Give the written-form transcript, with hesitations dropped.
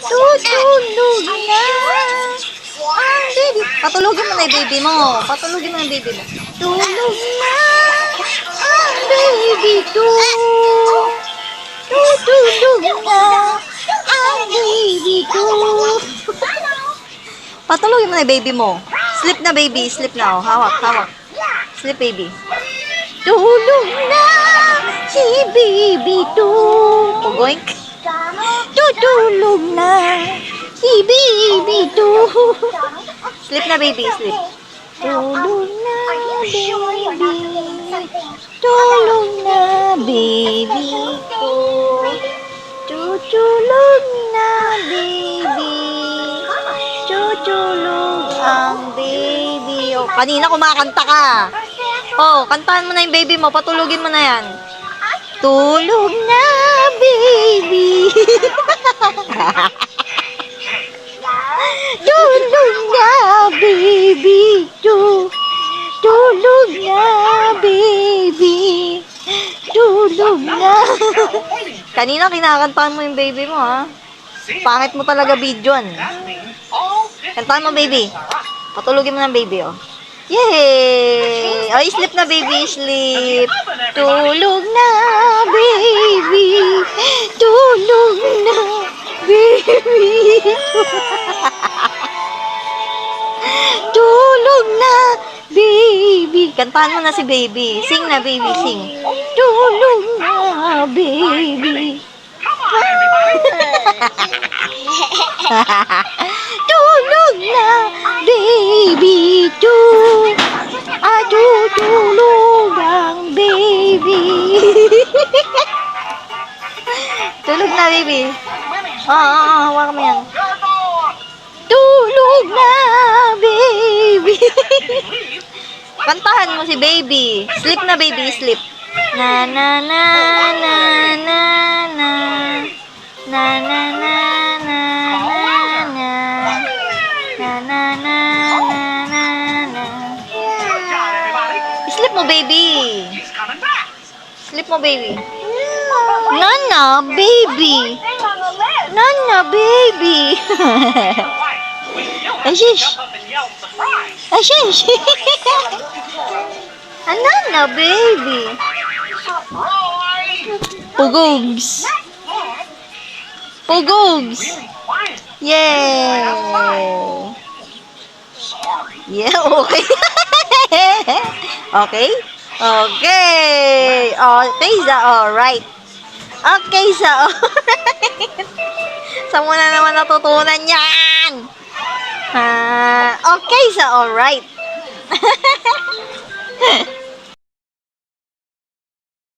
Tutulog na. Ang baby. Patulogin mo na yung baby mo. Patulogin mo na yung baby mo. Tulog na. Ang baby ko. Tutulog na. Ang baby ko. Patulogin mo na yung baby mo. Sleep na baby. Sleep na. Oh. Hawak, hawak. Sleep baby. Tulog na. Si baby to. Pugoink. Tutulog na. Si baby to. Sleep na baby, sleep. Tulog na baby. Tulog na baby ko. Tutulog na baby. Tutulog ang baby. Oh, kanina kumakanta ka. Oh, kantahan mo na yung baby mo. Patulogin mo na yan. Tulog na baby. Tulog na baby. Tulog na baby. Tulog na. Kanina kinakantahan mo yung baby mo, ha? Pangit mo talaga videoan. Kantahan mo baby. Patulogin mo ng baby, oh. Yay! Oh, sleep na baby, sleep. Tulog na baby. Tulog na baby. Tulog na baby. Kantahan mo na si baby. Sing na baby, sing. Tulog na baby. Tulog na baby to. Tutulog ang baby. Tulog na baby. Hawakan mo yan. Tulog na baby. Kantahan mo si baby. Sleep na baby, sleep. Na na na na na na. Na na na na na na. Na na na na na na. Sleep mo baby. Sleep mo baby. Nana baby. Nana baby. Ashish. Ashish. Nana baby. Pugogs. Pugogs. Yay. Yeah, okay. Okay? Okay. Okay, sa alright. Okay, sa alright. Saan mo na naman natutunan yan? Okay, sa alright.